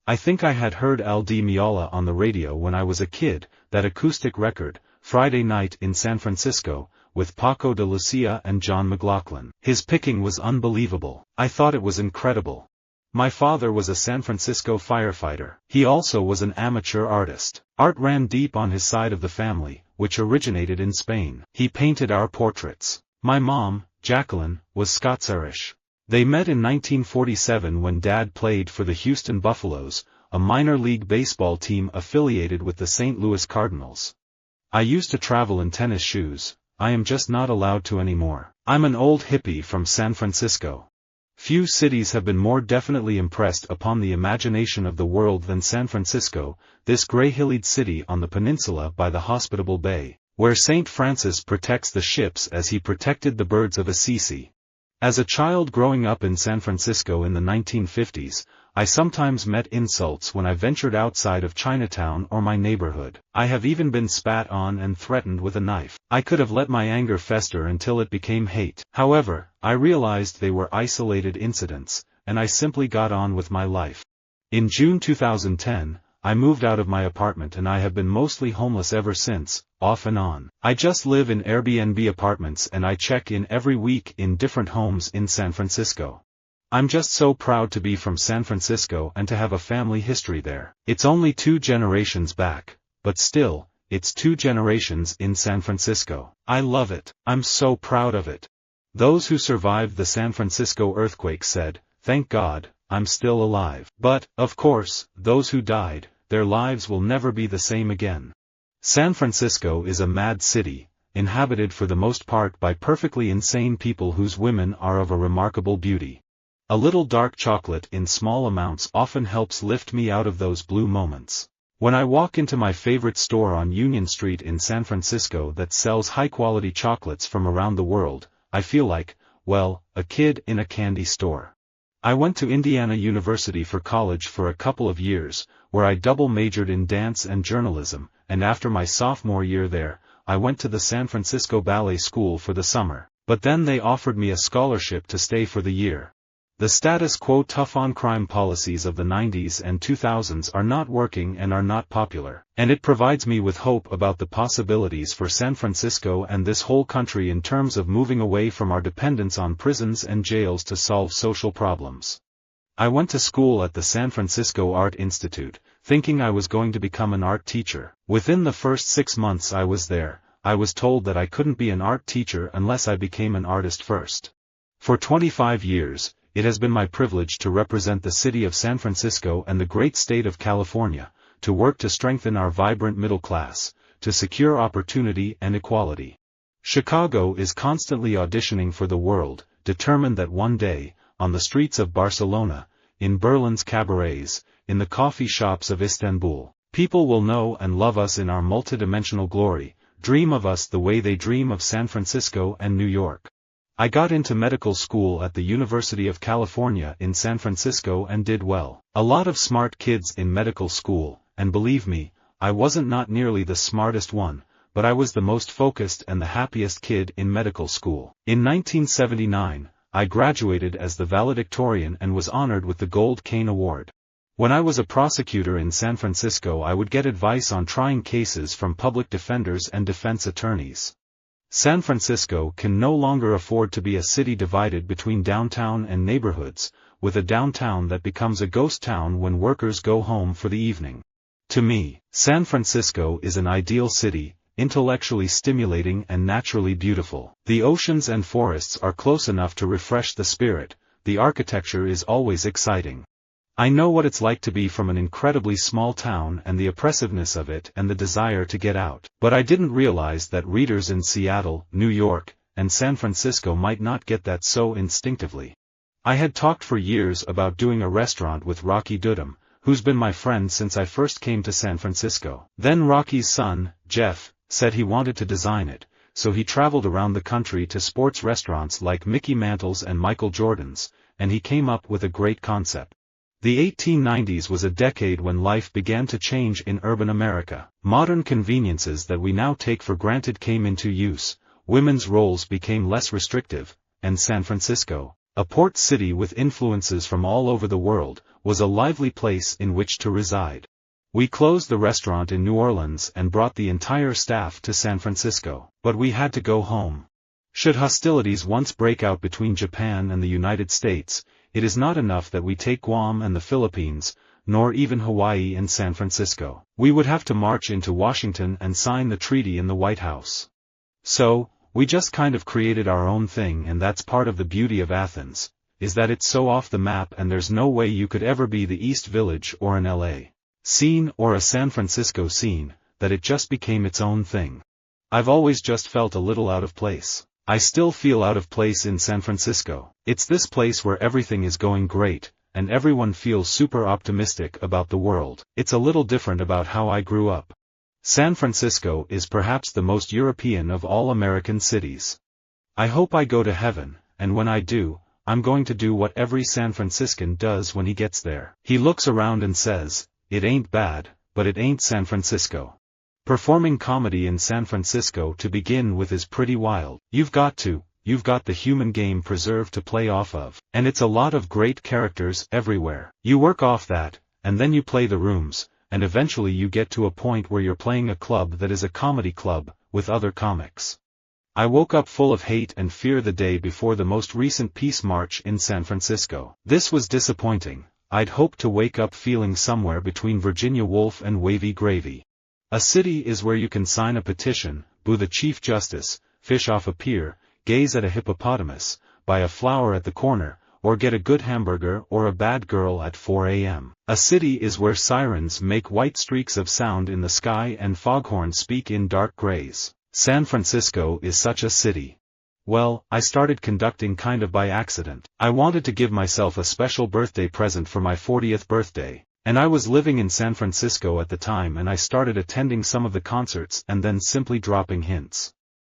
I think I had heard Al Di Meola on the radio when I was a kid, that acoustic record, Friday Night in San Francisco, with Paco de Lucía and John McLaughlin. His picking was unbelievable. I thought it was incredible. My father was a San Francisco firefighter. He also was an amateur artist. Art ran deep on his side of the family, which originated in Spain. He painted our portraits. My mom, Jacqueline, was Scots-Irish. They met in 1947 when Dad played for the Houston Buffaloes, a minor league baseball team affiliated with the St. Louis Cardinals. I used to travel in tennis shoes. I am just not allowed to anymore. I'm an old hippie from San Francisco. Few cities have been more definitely impressed upon the imagination of the world than San Francisco, this gray-hilled city on the peninsula by the hospitable bay, where St. Francis protects the ships as he protected the birds of Assisi. As a child growing up in San Francisco in the 1950s, I sometimes met insults when I ventured outside of Chinatown or my neighborhood. I have even been spat on and threatened with a knife. I could have let my anger fester until it became hate. However, I realized they were isolated incidents, and I simply got on with my life. In June 2010, I moved out of my apartment and I have been mostly homeless ever since, off and on. I just live in Airbnb apartments and I check in every week in different homes in San Francisco. I'm just so proud to be from San Francisco and to have a family history there. It's only 2 generations back, but still, it's 2 generations in San Francisco. I love it. I'm so proud of it. Those who survived the San Francisco earthquake said, "Thank God, I'm still alive." But, of course, those who died, their lives will never be the same again. San Francisco is a mad city, inhabited for the most part by perfectly insane people whose women are of a remarkable beauty. A little dark chocolate in small amounts often helps lift me out of those blue moments. When I walk into my favorite store on Union Street in San Francisco that sells high-quality chocolates from around the world, I feel like, well, a kid in a candy store. I went to Indiana University for college for a couple of years, where I double majored in dance and journalism, and after my sophomore year there, I went to the San Francisco Ballet School for the summer, but then they offered me a scholarship to stay for the year. The status quo tough-on-crime policies of the 90s and 2000s are not working and are not popular, and it provides me with hope about the possibilities for San Francisco and this whole country in terms of moving away from our dependence on prisons and jails to solve social problems. I went to school at the San Francisco Art Institute, thinking I was going to become an art teacher. Within the first 6 months I was there, I was told that I couldn't be an art teacher unless I became an artist first. For 25 years, it has been my privilege to represent the city of San Francisco and the great state of California, to work to strengthen our vibrant middle class, to secure opportunity and equality. Chicago is constantly auditioning for the world, determined that one day, on the streets of Barcelona, in Berlin's cabarets, in the coffee shops of Istanbul, people will know and love us in our multidimensional glory, dream of us the way they dream of San Francisco and New York. I got into medical school at the University of California in San Francisco and did well. A lot of smart kids in medical school, and believe me, I wasn't not nearly the smartest one, but I was the most focused and the happiest kid in medical school. In 1979, I graduated as the valedictorian and was honored with the Gold Cane Award. When I was a prosecutor in San Francisco, I would get advice on trying cases from public defenders and defense attorneys. San Francisco can no longer afford to be a city divided between downtown and neighborhoods, with a downtown that becomes a ghost town when workers go home for the evening. To me, San Francisco is an ideal city, intellectually stimulating and naturally beautiful. The oceans and forests are close enough to refresh the spirit, the architecture is always exciting. I know what it's like to be from an incredibly small town and the oppressiveness of it and the desire to get out. But I didn't realize that readers in Seattle, New York, and San Francisco might not get that so instinctively. I had talked for years about doing a restaurant with Rocky Dudum, who's been my friend since I first came to San Francisco. Then Rocky's son, Jeff, said he wanted to design it, so he traveled around the country to sports restaurants like Mickey Mantle's and Michael Jordan's, and he came up with a great concept. The 1890s was a decade when life began to change in urban America. Modern conveniences that we now take for granted came into use, women's roles became less restrictive, and San Francisco, A port city with influences from all over the world, was a lively place in which to reside. We closed the restaurant in New Orleans and brought the entire staff to San Francisco. But we had to go home. Should hostilities once break out between Japan and the United States, it is not enough that we take Guam and the Philippines, nor even Hawaii and San Francisco. We would have to march into Washington and sign the treaty in the White House. So, we just kind of created our own thing, and that's part of the beauty of Athens, is that it's so off the map and there's no way you could ever be the East Village or an LA scene or a San Francisco scene, that it just became its own thing. I've always just felt a little out of place. I still feel out of place in San Francisco. It's this place where everything is going great, and everyone feels super optimistic about the world. It's a little different about how I grew up. San Francisco is perhaps the most European of all American cities. I hope I go to heaven, and when I do, I'm going to do what every San Franciscan does when he gets there. He looks around and says, "It ain't bad, but it ain't San Francisco." Performing comedy in San Francisco to begin with is pretty wild. You've got the human game preserved to play off of. And it's a lot of great characters everywhere. You work off that, and then you play the rooms, and eventually you get to a point where you're playing a club that is a comedy club, with other comics. I woke up full of hate and fear the day before the most recent peace march in San Francisco. This was disappointing. I'd hoped to wake up feeling somewhere between Virginia Woolf and Wavy Gravy. A city is where you can sign a petition, boo the Chief Justice, fish off a pier, gaze at a hippopotamus, buy a flower at the corner, or get a good hamburger or a bad girl at 4 a.m. A city is where sirens make white streaks of sound in the sky and foghorns speak in dark grays. San Francisco is such a city. Well, I started conducting kind of by accident. I wanted to give myself a special birthday present for my 40th birthday. And I was living in San Francisco at the time, and I started attending some of the concerts and then simply dropping hints.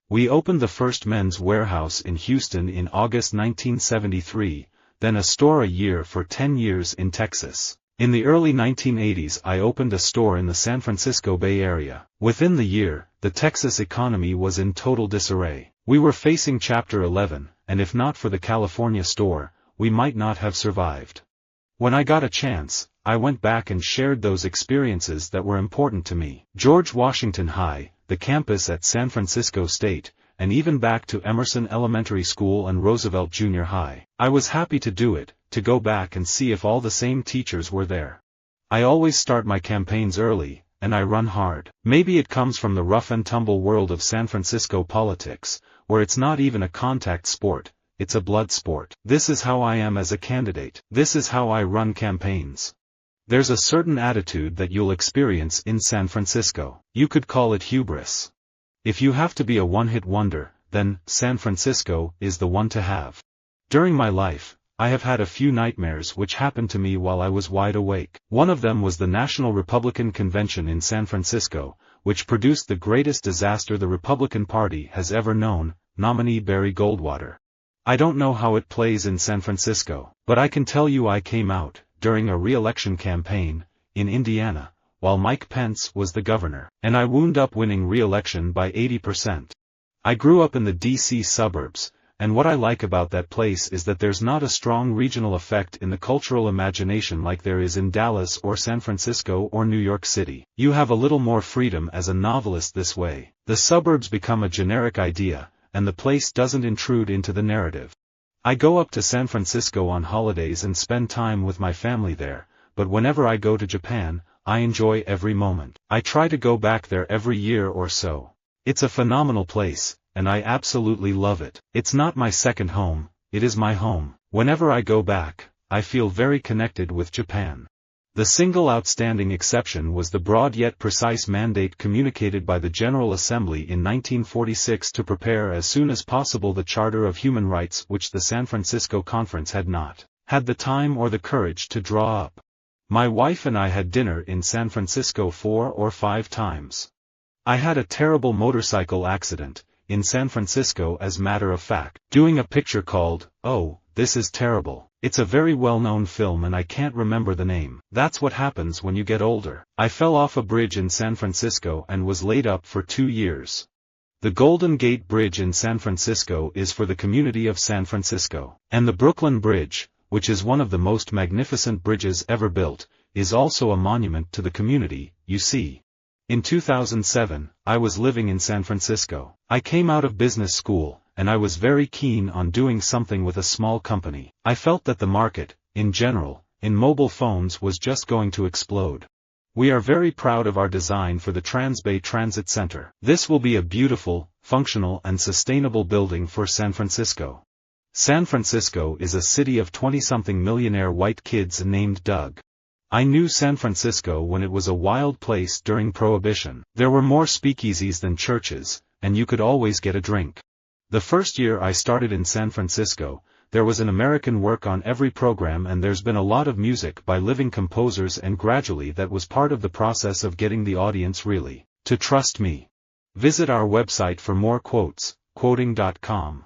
We opened the first Men's Warehouse in Houston in August 1973, then a store a year for 10 years in Texas. In the early 1980s I opened a store in the San Francisco Bay Area. Within the year, the Texas economy was in total disarray. We were facing Chapter 11, and if not for the California store, we might not have survived. When I got a chance, I went back and shared those experiences that were important to me. George Washington High, the campus at San Francisco State, and even back to Emerson Elementary School and Roosevelt Junior High. I was happy to do it, to go back and see if all the same teachers were there. I always start my campaigns early, and I run hard. Maybe it comes from the rough and tumble world of San Francisco politics, where it's not even a contact sport, it's a blood sport. This is how I am as a candidate. This is how I run campaigns. There's a certain attitude that you'll experience in San Francisco. You could call it hubris. If you have to be a one-hit wonder, then San Francisco is the one to have. During my life, I have had a few nightmares which happened to me while I was wide awake. One of them was the National Republican Convention in San Francisco, which produced the greatest disaster the Republican Party has ever known, nominee Barry Goldwater. I don't know how it plays in San Francisco, but I can tell you I came out, during a re-election campaign, in Indiana, while Mike Pence was the governor, and I wound up winning re-election by 80%. I grew up in the D.C. suburbs, and what I like about that place is that there's not a strong regional effect in the cultural imagination like there is in Dallas or San Francisco or New York City. You have a little more freedom as a novelist this way. The suburbs become a generic idea, and the place doesn't intrude into the narrative. I go up to San Francisco on holidays and spend time with my family there, but whenever I go to Japan, I enjoy every moment. I try to go back there every year or so. It's a phenomenal place, and I absolutely love it. It's not my second home, it is my home. Whenever I go back, I feel very connected with Japan. The single outstanding exception was the broad yet precise mandate communicated by the General Assembly in 1946 to prepare as soon as possible the Charter of Human Rights, which the San Francisco Conference had not had the time or the courage to draw up. My wife and I had dinner in San Francisco 4 or 5 times. I had a terrible motorcycle accident, in San Francisco as matter of fact, doing a picture called, Oh, This Is Terrible. It's a very well-known film and I can't remember the name. That's what happens when you get older. I fell off a bridge in San Francisco and was laid up for 2 years. The Golden Gate Bridge in San Francisco is for the community of San Francisco. And the Brooklyn Bridge, which is one of the most magnificent bridges ever built, is also a monument to the community, you see. In 2007, I was living in San Francisco. I came out of business school, and I was very keen on doing something with a small company. I felt that the market, in general, in mobile phones was just going to explode. We are very proud of our design for the Transbay Transit Center. This will be a beautiful, functional and sustainable building for San Francisco. San Francisco is a city of 20-something millionaire white kids named Doug. I knew San Francisco when it was a wild place during Prohibition. There were more speakeasies than churches, and you could always get a drink. The first year I started in San Francisco, there was an American work on every program, and there's been a lot of music by living composers, and gradually that was part of the process of getting the audience really to trust me. Visit our website for more quotes, quoting.com.